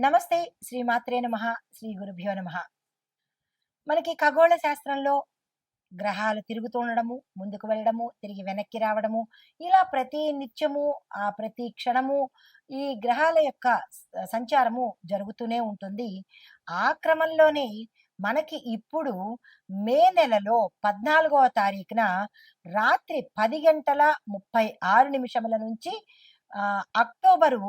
నమస్తే. శ్రీమాత్రే నమః. శ్రీ గురుభ్యో నమః. మనకి ఖగోళ శాస్త్రంలో గ్రహాలు తిరుగుతూ ఉండడము, ముందుకు వెళ్ళడము, తిరిగి వెనక్కి రావడము, ఇలా ప్రతి నిత్యము ప్రతి క్షణము ఈ గ్రహాల యొక్క సంచారము జరుగుతూనే ఉంటుంది. ఆ క్రమంలోనే మనకి ఇప్పుడు మే నెలలో 14వ తారీఖున రాత్రి 10:36 నుంచి అక్టోబరు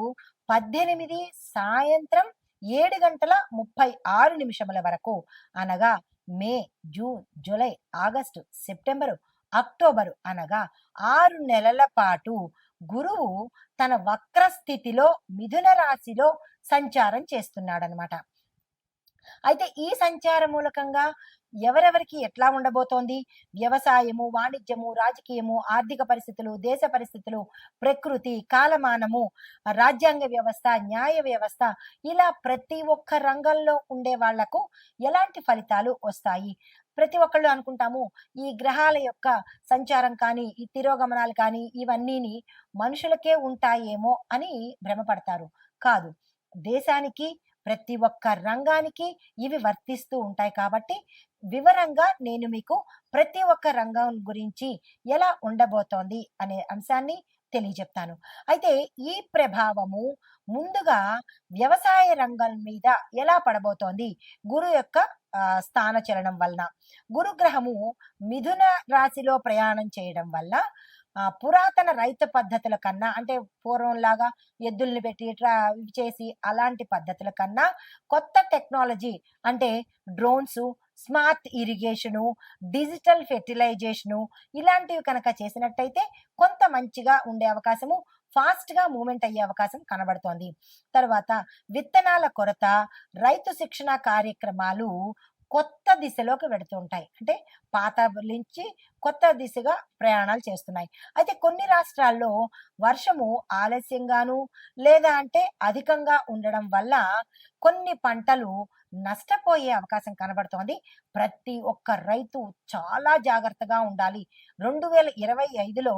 18 సాయంత్రం 7:36 వరకు, అనగా May, June, July, August, September, October అనగా 6 నెలల పాటు గురువు తన వక్ర స్థితిలో మిథున రాశిలో సంచారం చేస్తున్నాడనమాట. అయితే ఈ సంచార మూలకంగా ఎవరెవరికి ఎట్లా ఉండబోతోంది, వ్యవసాయము, వాణిజ్యము, రాజకీయము, ఆర్థిక పరిస్థితులు, దేశ పరిస్థితులు, ప్రకృతి, కాలమానము, రాజ్యాంగ వ్యవస్థ, న్యాయ వ్యవస్థ, ఇలా ప్రతి ఒక్క రంగంలో ఉండే వాళ్లకు ఎలాంటి ఫలితాలు వస్తాయి. ప్రతి ఒక్కళ్ళు అనుకుంటాము ఈ గ్రహాల యొక్క సంచారం కానీ, ఈ తిరోగమనాలు కానీ ఇవన్నీని మనుషులకే ఉంటాయేమో అని భ్రమపడతారు. కాదు, దేశానికి, ప్రతి ఒక్క రంగానికి ఇవి వర్తిస్తూ ఉంటాయి. కాబట్టి వివరంగా నేను మీకు ప్రతి ఒక్క రంగం గురించి ఎలా ఉండబోతోంది అనే అంశాన్ని తెలియజెప్తాను. అయితే ఈ ప్రభావము ముందుగా వ్యవసాయ రంగం మీద ఎలా పడబోతోంది గురు యొక్క స్థాన చలనం వలన. గురుగ్రహము మిథున రాశిలో ప్రయాణం చేయడం వల్ల పురాతన రైతు పద్ధతుల కన్నా, అంటే పూర్వంలాగా ఎద్దుల్ని పెట్టి ఇట్లా ఇవి చేసి అలాంటి పద్ధతుల కన్నా కొత్త టెక్నాలజీ, అంటే డ్రోన్స్, స్మార్ట్ ఇరిగేషను, డిజిటల్ ఫెర్టిలైజేషను, ఇలాంటివి కనుక చేసినట్టయితే కొంత మంచిగా ఉండే అవకాశము, ఫాస్ట్ గా మూమెంట్ అయ్యే అవకాశం కనబడుతోంది. తర్వాత విత్తనాల కొరత, రైతు శిక్షణ కార్యక్రమాలు కొత్త దిశలోకి వెడుతుంటాయి. అంటే పాత నుంచి కొత్త దిశగా ప్రయాణాలు చేస్తున్నాయి. అయితే కొన్ని రాష్ట్రాల్లో వర్షము ఆలస్యంగాను, లేదా అంటే అధికంగా ఉండడం వల్ల కొన్ని పంటలు నష్టపోయే అవకాశం కనబడుతోంది. ప్రతి ఒక్క రైతు చాలా జాగ్రత్తగా ఉండాలి. 2025లో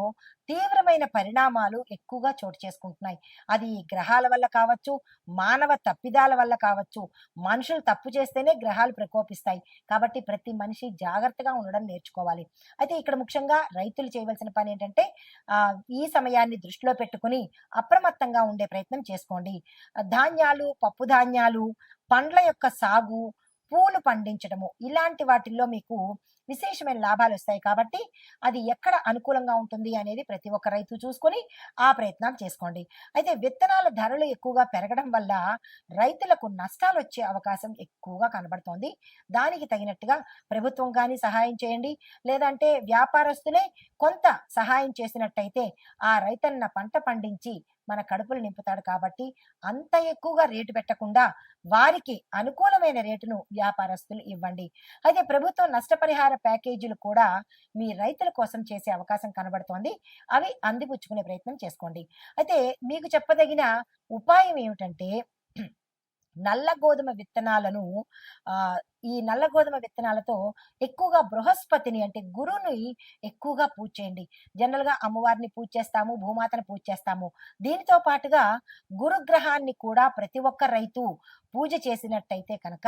తీవ్రమైన పరిణామాలు ఎక్కువగా చోటు చేసుకుంటున్నాయి. అది గ్రహాల వల్ల కావచ్చు, మానవ తప్పిదాల వల్ల కావచ్చు. మనుషులు తప్పు చేస్తేనే గ్రహాలు ప్రకోపిస్తాయి. కాబట్టి ప్రతి మనిషి జాగ్రత్తగా ఉండడం నేర్చుకోవాలి. అయితే ఇక్కడ ముఖ్యంగా రైతులు చేయవలసిన పని ఏంటంటే ఈ సమయాన్ని దృష్టిలో పెట్టుకుని అప్రమత్తంగా ఉండే ప్రయత్నం చేసుకోండి. ధాన్యాలు, పప్పు ధాన్యాలు, పండ్ల యొక్క సాగు, పూలు పండించడము, ఇలాంటి వాటిల్లో మీకు విశేషమైన లాభాలు వస్తాయి. కాబట్టి అది ఎక్కడ అనుకూలంగా ఉంటుంది అనేది ప్రతి ఒక్క రైతు చూసుకొని ఆ ప్రయత్నాలు చేసుకోండి. అయితే విత్తనాల ధరలు ఎక్కువగా పెరగడం వల్ల రైతులకు నష్టాలు వచ్చే అవకాశం ఎక్కువగా కనబడుతోంది. దానికి తగినట్టుగా ప్రభుత్వం కానీ సహాయం చేయండి, లేదంటే వ్యాపారస్తులే కొంత సహాయం చేసినట్టయితే ఆ రైతన్న పంట పండించి మన కడుపులు నింపుతాడు. కాబట్టి అంత ఎక్కువగా రేటు పెట్టకుండా వారికి అనుకూలమైన రేటును వ్యాపారస్తులు ఇవ్వండి. అయితే ప్రభుత్వం నష్టపరిహార ప్యాకేజీలు కూడా మీ రైతుల కోసం చేసే అవకాశం కనబడుతోంది. అవి అందిపుచ్చుకునే ప్రయత్నం చేసుకోండి. అయితే మీకు చెప్పదగిన ఉపాయం ఏమిటంటే, నల్ల గోధుమ విత్తనాలను ఈ నల్ల గోధుమ విత్తనాలతో ఎక్కువగా బృహస్పతిని, అంటే గురువుని ఎక్కువగా పూజ చేయండి. జనరల్ గా అమ్మవారిని పూజ చేస్తాము, భూమాతను పూజ చేస్తాము. దీనితో పాటుగా గురుగ్రహాన్ని కూడా ప్రతి ఒక్క రైతు పూజ చేసినట్టయితే కనుక,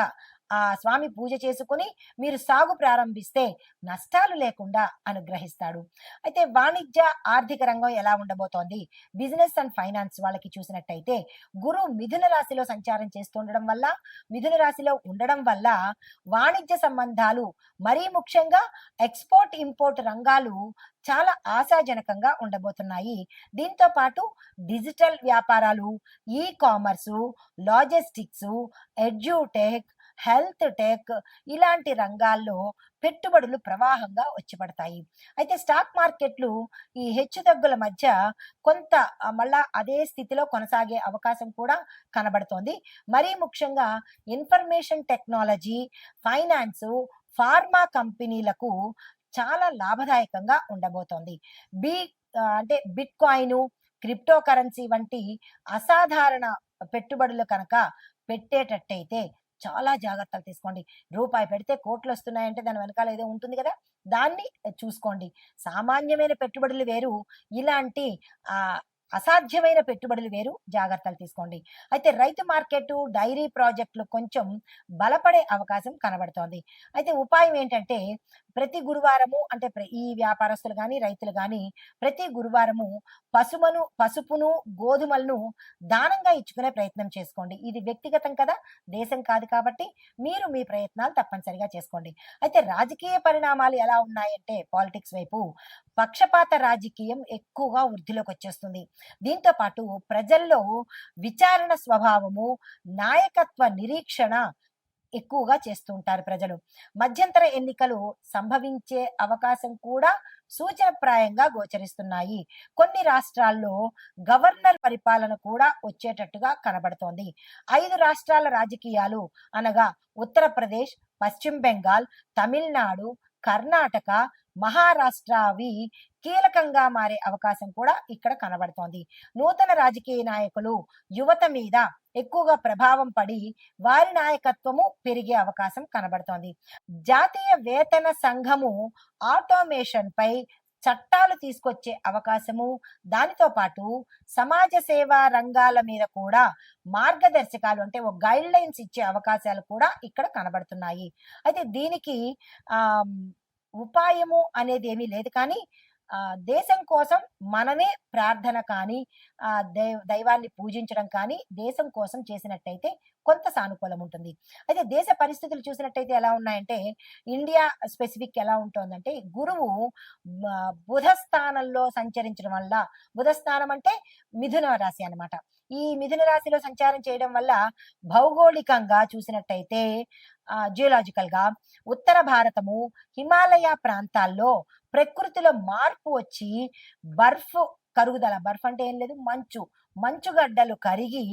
ఆ స్వామి పూజ చేసుకుని మీరు సాగు ప్రారంభిస్తే నష్టాలు లేకుండా అనుగ్రహిస్తాడు. అయితే వాణిజ్య ఆర్థిక రంగం ఎలా ఉండబోతోంది, బిజినెస్ అండ్ ఫైనాన్స్ వాళ్ళకి చూసినట్టయితే గురు మిథున రాశిలో సంచారం చేస్తుండడం వల్ల, మిథున రాశిలో ఉండడం వల్ల వాణిజ్య సంబంధాలు, మరీ ముఖ్యంగా ఎక్స్పోర్ట్ ఇంపోర్ట్ రంగాలు చాలా ఆశాజనకంగా ఉండబోతున్నాయి. దీంతో పాటు డిజిటల్ వ్యాపారాలు, ఈ commerce, logistics, edutech, health tech, ఇలాంటి రంగాల్లో పెట్టుబడులు ప్రవాహంగా వచ్చి పడతాయి. అయితే స్టాక్ మార్కెట్లు ఈ హెచ్చుతగ్గుల మధ్య కొంత మళ్ళా అదే స్థితిలో కొనసాగే అవకాశం కూడా కనబడుతోంది. మరీ ముఖ్యంగా ఇన్ఫర్మేషన్ టెక్నాలజీ, ఫైనాన్సు, ఫార్మా కంపెనీలకు చాలా లాభదాయకంగా ఉండబోతోంది. బి అంటే బిట్ కాయిన్, క్రిప్టో కరెన్సీ వంటి అసాధారణ పెట్టుబడులు కనుక పెట్టేటట్టయితే చాలా జాగ్రత్తలు తీసుకోండి. రూపాయి పెడితే కోట్లు వస్తున్నాయంటే దాని వెనకాల ఏదో ఉంటుంది కదా, దాన్ని చూసుకోండి. సామాన్యమైన పెట్టుబడులు వేరు, ఇలాంటి అసాధ్యమైన పెట్టుబడులు వేరు, జాగ్రత్తలు తీసుకోండి. అయితే రైతు మార్కెట్, డైరీ ప్రాజెక్టులు కొంచెం బలపడే అవకాశం కనబడుతోంది. అయితే ఉపాయం ఏంటంటే ప్రతి గురువారము అంటే ఈ వ్యాపారస్తులు గాని, రైతులు గాని ప్రతి గురువారము పసుపును, గోధుమలను దానంగా ఇచ్చుకునే ప్రయత్నం చేసుకోండి. ఇది వ్యక్తిగతం కదా, దేశం కాదు కాబట్టి మీరు మీ ప్రయత్నాలు తప్పనిసరిగా చేసుకోండి. అయితే రాజకీయ పరిణామాలు ఎలా ఉన్నాయంటే పాలిటిక్స్ వైపు పక్షపాత రాజకీయం ఎక్కువగా వృద్ధిలోకి వచ్చేస్తుంది. దీంతో పాటు ప్రజల్లో విచారణ స్వభావము, నాయకత్వ నిరీక్షణ ఎక్కువగా చేస్తూ ఉంటారు ప్రజలు. మధ్యంతర ఎన్నికలు సంభవించే అవకాశం కూడా సూచనప్రాయంగా గోచరిస్తున్నాయి. కొన్ని రాష్ట్రాల్లో గవర్నర్ పరిపాలన కూడా వచ్చేటట్టుగా కనబడుతోంది. 5 రాష్ట్రాల రాజకీయాలు అనగా ఉత్తరప్రదేశ్, పశ్చిమ బెంగాల్, తమిళనాడు, కర్ణాటక, మహారాష్ట్ర అవి కీలకంగా మారే అవకాశం కూడా ఇక్కడ కనబడుతోంది. నూతన రాజకీయ నాయకులు యువత మీద ఎక్కువగా ప్రభావం పడి వారి నాయకత్వము పెరిగే అవకాశం కనబడుతోంది. జాతీయ వేతన సంఘము ఆటోమేషన్ పై చట్టాలు తీసుకొచ్చే అవకాశము, దానితో పాటు సమాజ సేవా రంగాల మీద కూడా మార్గదర్శకాలు అంటే ఒక గైడ్ లైన్స్ ఇచ్చే అవకాశాలు కూడా ఇక్కడ కనబడుతున్నాయి. అయితే దీనికి ఆ ఉపాయము అనేది ఏమీ లేదు, కానీ దేశం కోసం మనమే ప్రార్థన కానీ దైవాన్ని పూజించడం కానీ దేశం కోసం చేసినట్టయితే కొంత సానుకూలం ఉంటుంది. అయితే దేశ పరిస్థితులు చూసినట్టయితే ఎలా ఉన్నాయంటే ఇండియా స్పెసిఫిక్ ఎలా ఉంటుందంటే గురువు బుధ స్థానంలో సంచరించడం వల్ల, బుధ స్థానం అంటే మిథున రాశి అన్నమాట. ఈ మిథున రాశిలో సంచారం చేయడం వల్ల భౌగోళికంగా చూసినట్టయితే జియోలాజికల్ గా ఉత్తర భారతము, హిమాలయ ప్రాంతాల్లో ప్రకృతిలో మార్పు వచ్చి బర్ఫ్ కరుగుదల, బర్ఫ్ అంటే ఏం లేదు, మంచుగడ్డలు కరిగి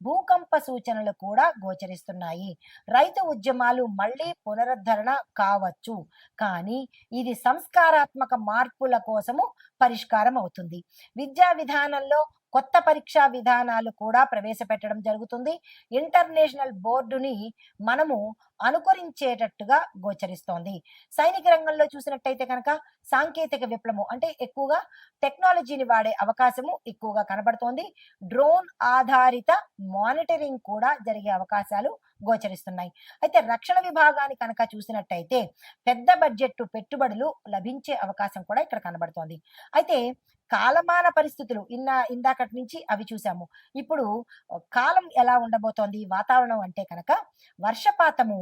భూకంప సూచనలు కూడా గోచరిస్తున్నాయి. రైతు ఉద్యమాలు మళ్ళీ పునరుద్ధరణ కావచ్చు, కానీ ఇది సంస్కారాత్మక మార్పుల కోసము పరిష్కారం అవుతుంది. విద్యా విధానంలో కొత్త పరీక్షా విధానాలు కూడా ప్రవేశపెట్టడం జరుగుతుంది. ఇంటర్నేషనల్ బోర్డుని మనము అనుకరించేటట్టుగా గోచరిస్తోంది. సైనిక రంగంలో చూసినట్టయితే కనుక సాంకేతిక విప్లవం అంటే ఎక్కువగా టెక్నాలజీని వాడే అవకాశము ఎక్కువగా కనబడుతోంది. డ్రోన్ ఆధారిత మానిటరింగ్ కూడా జరిగే అవకాశాలు గోచరిస్తున్నాయి. అయితే రక్షణ విభాగాన్ని కనుక చూసినట్టయితే పెద్ద బడ్జెట్ పెట్టుబడులు లభించే అవకాశం కూడా ఇక్కడ కనబడుతోంది. అయితే కాలమాన పరిస్థితులు ఇందాకటి నుంచి అవి చూసాము. ఇప్పుడు కాలం ఎలా ఉండబోతోంది వాతావరణం అంటే కనుక వర్షపాతము,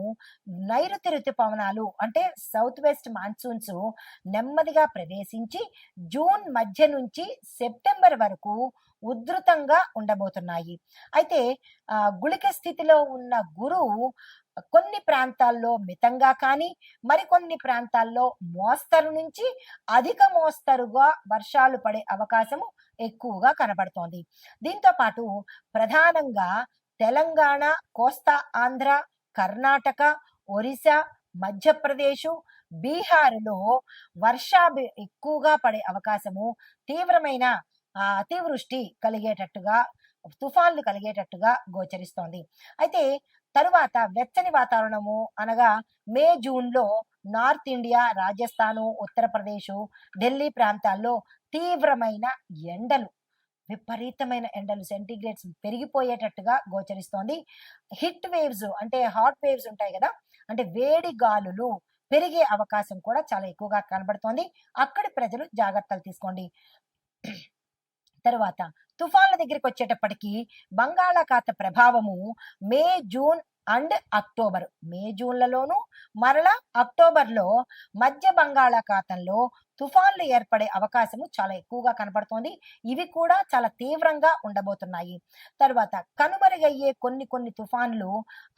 నైరుతి ఋతుపవనాలు అంటే సౌత్ వెస్ట్ మాన్సూన్స్ నెమ్మదిగా ప్రవేశించి జూన్ మధ్య నుంచి సెప్టెంబర్ వరకు ఉధృతంగా ఉండబోతున్నాయి. అయితే గుళిక స్థితిలో ఉన్న గురువు కొన్ని ప్రాంతాల్లో మితంగా కానీ మరికొన్ని ప్రాంతాల్లో మోస్తరు నుంచి అధిక మోస్తరుగా వర్షాలు పడే అవకాశము ఎక్కువగా కనబడుతోంది. దీంతో పాటు ప్రధానంగా తెలంగాణ, కోస్తా ఆంధ్ర, కర్ణాటక, ఒరిస్సా, మధ్యప్రదేశ్, బీహార్లో వర్షాలు ఎక్కువగా పడే అవకాశము, తీవ్రమైన అతివృష్టి కలిగేటట్టుగా, తుఫాన్లు కలిగేటట్టుగా గోచరిస్తోంది. అయితే తరువాత వెచ్చని వాతావరణము అనగా మే జూన్లో నార్త్ ఇండియా, రాజస్థాను, ఉత్తరప్రదేశ్, ఢిల్లీ ప్రాంతాల్లో తీవ్రమైన ఎండలు, విపరీతమైన ఎండలు, సెంటిగ్రేడ్స్ పెరిగిపోయేటట్టుగా గోచరిస్తోంది. హిట్ వేవ్స్ అంటే హాట్ వేవ్స్ ఉంటాయి కదా, అంటే వేడి గాలులు పెరిగే అవకాశం కూడా చాలా ఎక్కువగా కనబడుతోంది. అక్కడి ప్రజలు జాగ్రత్తలు తీసుకోండి. తరువాత తుఫాన్ల దగ్గరికి వచ్చేటప్పటికి బంగాళాఖాత ప్రభావము మే, జూన్ అండ్ అక్టోబర్, మే జూన్లలోను మరలా అక్టోబర్లో మధ్య బంగాళాఖాతంలో తుఫాన్లు ఏర్పడే అవకాశము చాలా ఎక్కువగా కనబడుతోంది. ఇవి కూడా చాలా తీవ్రంగా ఉండబోతున్నాయి. తర్వాత కనుమరుగయ్యే కొన్ని తుఫాన్లు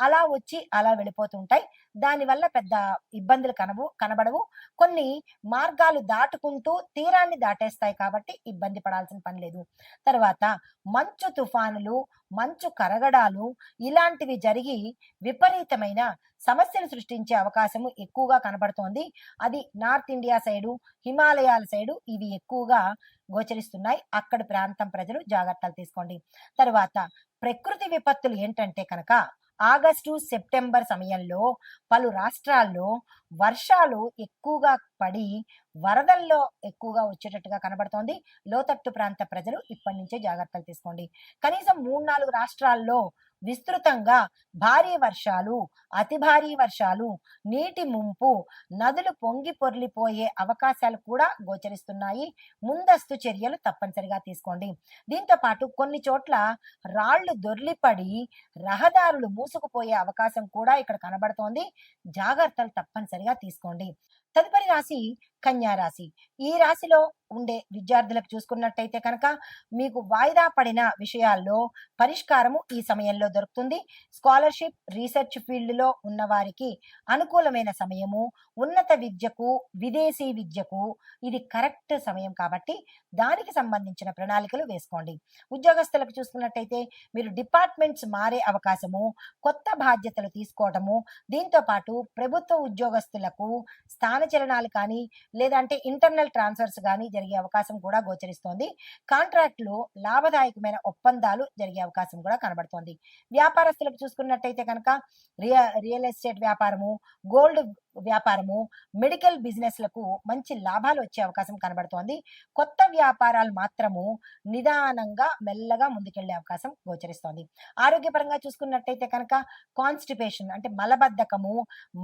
అలా వచ్చి అలా వెళ్ళిపోతుంటాయి. దానివల్ల పెద్ద ఇబ్బందులు కనబడవు. కొన్ని మార్గాలు దాటుకుంటూ తీరాన్ని దాటేస్తాయి కాబట్టి ఇబ్బంది పడాల్సిన పని లేదు. తర్వాత మంచు తుఫానులు, మంచు కరగడాలు ఇలాంటివి జరిగి విపరీతమైన సమస్యలు సృష్టించే అవకాశము ఎక్కువగా కనబడుతోంది. అది నార్త్ ఇండియా సైడు, హిమాలయాల సైడు ఇవి ఎక్కువగా గోచరిస్తున్నాయి. అక్కడి ప్రాంతం ప్రజలు జాగ్రత్తలు తీసుకోండి. తరువాత ప్రకృతి విపత్తులు ఏంటంటే కనుక ఆగస్టు సెప్టెంబర్ సమయంలో పలు రాష్ట్రాల్లో వర్షాలు ఎక్కువగా పడి వరదల్లో ఎక్కువగా వచ్చేటట్టుగా కనబడుతోంది. లోతట్టు ప్రాంత ప్రజలు ఇప్పటి నుంచే జాగ్రత్తలు తీసుకోండి. కనీసం 3-4 రాష్ట్రాల్లో విస్తృతంగా భారీ వర్షాలు, అతి భారీ వర్షాలు, నీటి ముంపు, నదులు పొంగి పొర్లిపోయే అవకాశాలు కూడా గోచరిస్తున్నాయి. ముందస్తు చర్యలు తప్పనిసరిగా తీసుకోండి. దీంతో పాటు కొన్ని చోట్ల రాళ్లు దొర్లిపడి రహదారులు మూసుకుపోయే అవకాశం కూడా ఇక్కడ కనబడుతోంది. జాగ్రత్తలు తప్పనిసరిగా తీసుకోండి. తదుపరి రాశి కన్యా రాశి. ఈ రాశిలో ఉండే విద్యార్థులకు చూసుకున్నట్టయితే కనుక మీకు వాయిదా పడిన విషయాల్లో పరిష్కారము ఈ సమయంలో దొరుకుతుంది. స్కాలర్షిప్, రీసెర్చ్ ఫీల్డ్లో ఉన్న వారికి అనుకూలమైన సమయము. ఉన్నత విద్యకు, విదేశీ విద్యకు ఇది కరెక్ట్ సమయం కాబట్టి దానికి సంబంధించిన ప్రణాళికలు వేసుకోండి. ఉద్యోగస్తులకు చూసుకున్నట్టయితే మీరు డిపార్ట్మెంట్స్ మారే అవకాశము, కొత్త బాధ్యతలు తీసుకోవటము, దీంతో పాటు ప్రభుత్వ ఉద్యోగస్తులకు స్థానచలనాలు కానీ లేదంటే ఇంటర్నల్ ట్రాన్స్ఫర్స్ కానీ జరిగే అవకాశం కూడా గోచరిస్తోంది. కాంట్రాక్టులు, లాభదాయకమైన ఒప్పందాలు జరిగే అవకాశం కూడా కనబడుతోంది. వ్యాపారస్తులకు చూసుకున్నట్టయితే కనుక రియల్ ఎస్టేట్ వ్యాపారము, గోల్డ్ వ్యాపారము, మెడికల్ బిజినెస్లకు మంచి లాభాలు వచ్చే అవకాశం కనబడుతోంది. కొత్త వ్యాపారాలు మాత్రము నిదానంగా మెల్లగా ముందుకెళ్లే అవకాశం గోచరిస్తోంది. ఆరోగ్యపరంగా చూసుకున్నట్టయితే కనుక కాన్స్టిపేషన్ అంటే మలబద్ధకము,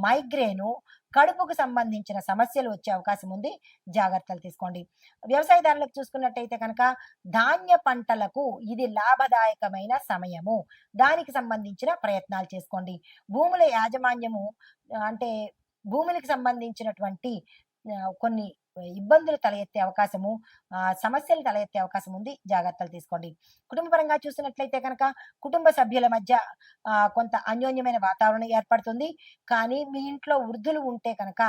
మైగ్రేను, కడుపుకు సంబంధించిన సమస్యలు వచ్చే అవకాశం ఉంది. జాగ్రత్తలు తీసుకోండి. వ్యవసాయదారులకు చూసుకున్నట్టయితే కనుక ధాన్య పంటలకు ఇది లాభదాయకమైన సమయము. దానికి సంబంధించిన ప్రయత్నాలు చేసుకోండి. భూముల యాజమాన్యము అంటే భూములకు సంబంధించినటువంటి కొన్ని ఇబ్బందులు తల ఎత్తే అవకాశము, సమస్యలు తల ఎత్తే అవకాశం ఉంది. జాగ్రత్తలు తీసుకోండి. కుటుంబ పరంగా చూసినట్లయితే కనుక కుటుంబ సభ్యుల మధ్య కొంత అన్యోన్యమైన వాతావరణం ఏర్పడుతుంది. కానీ మీ ఇంట్లో వృద్ధులు ఉంటే కనుక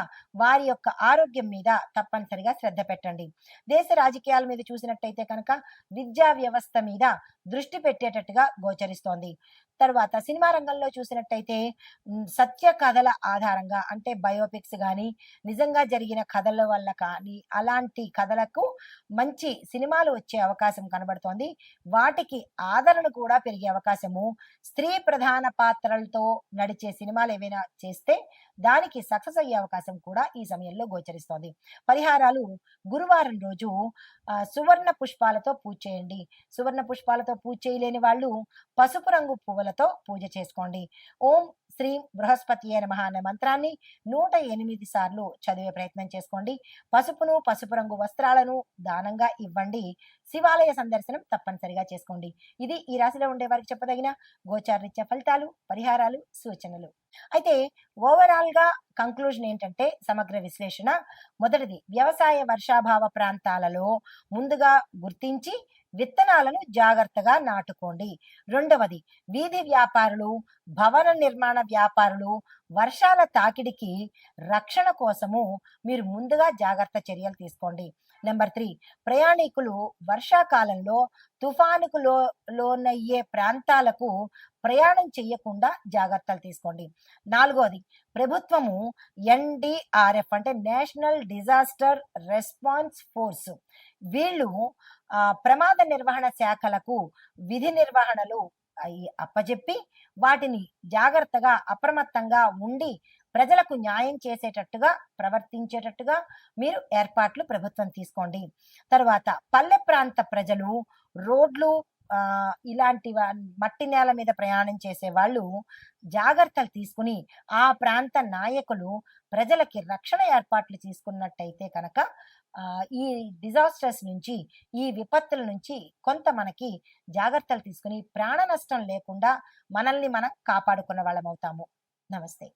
వారి యొక్క ఆరోగ్యం మీద తప్పనిసరిగా శ్రద్ధ పెట్టండి. దేశ రాజకీయాల మీద చూసినట్టయితే కనుక విద్యా వ్యవస్థ మీద దృష్టి పెట్టేటట్టుగా గోచరిస్తోంది. తర్వాత సినిమా రంగంలో చూసినట్టయితే సత్య కథల ఆధారంగా అంటే బయోపిక్స్ కానీ నిజంగా జరిగిన కథల వల్ల కానీ అలాంటి కథలకు మంచి సినిమాలు వచ్చే అవకాశం కనబడుతోంది. వాటికి ఆదరణ కూడా పెరిగే అవకాశము. స్త్రీ ప్రధాన పాత్రలతో నడిచే సినిమాలు ఏవైనా చేస్తే దానికి సక్సెస్ అయ్యే అవకాశం కూడా ఈ సమయంలో గోచరిస్తోంది. పరిహారాలు గురువారం రోజు సువర్ణ పుష్పాలతో పూజ చేయండి. సువర్ణ పుష్పాలతో పూజ చేయలేని వాళ్ళు పసుపు రంగు పువ్వులతో పూజ చేసుకోండి. ఓం శ్రీం బృహస్పతియే నమః అనే మంత్రాన్ని 108 సార్లు చదివే ప్రయత్నం చేసుకోండి. పసుపును, పసుపు రంగు వస్త్రాలను దానంగా ఇవ్వండి. శివాలయ సందర్శనం తప్పనిసరిగా చేసుకోండి. ఇది ఈ రాశిలో ఉండే వారికి చెప్పదగిన గోచారరీత్యా ఫలితాలు, పరిహారాలు, సూచనలు. అయితే ఓవరాల్ గా కంక్లూజన్ ఏంటంటే సమగ్ర విశ్లేషణ. మొదటిది, వ్యవసాయ వర్షాభావ ప్రాంతాలలో ముందుగా గుర్తించి విత్తనాలను జాగ్రత్తగా నాటుకోండి. రెండవది, వీధి వ్యాపారులు, భవన నిర్మాణ వ్యాపారులు వర్షాల తాకిడికి రక్షణ కోసము మీరు ముందుగా జాగ్రత్త చర్యలు తీసుకోండి. నెంబర్ 3, ప్రయాణికులు వర్షాకాలంలో తుఫానుకు లోనయ్యే ప్రాంతాలకు ప్రయాణం చేయకుండా జాగ్రత్తలు తీసుకోండి. నాలుగోది, ప్రభుత్వము NDRF అంటే నేషనల్ డిజాస్టర్ రెస్పాన్స్ ఫోర్స్ వీళ్ళు ప్రమాద నిర్వహణ శాఖలకు విధి నిర్వహణలు అప్పజెప్పి వాటిని జాగ్రత్తగా అప్రమత్తంగా ఉండి ప్రజలకు న్యాయం చేసేటట్టుగా ప్రవర్తించేటట్టుగా మీరు ఏర్పాట్లు ప్రభుత్వం తీసుకోండి. తర్వాత పల్లె ప్రాంత ప్రజలు రోడ్లు ఇలాంటి మట్టి నేల మీద ప్రయాణం చేసే వాళ్ళు జాగ్రత్తలు తీసుకుని ఆ ప్రాంత నాయకులు ప్రజలకి రక్షణ ఏర్పాట్లు తీసుకున్నట్టయితే కనుక ఈ డిజాస్టర్స్ నుంచి, ఈ విపత్తుల నుంచి కొంత మనకి జాగ్రత్తలు తీసుకుని ప్రాణ నష్టం లేకుండా మనల్ని మనం కాపాడుకున్న వాళ్ళం అవుతాము. నమస్తే.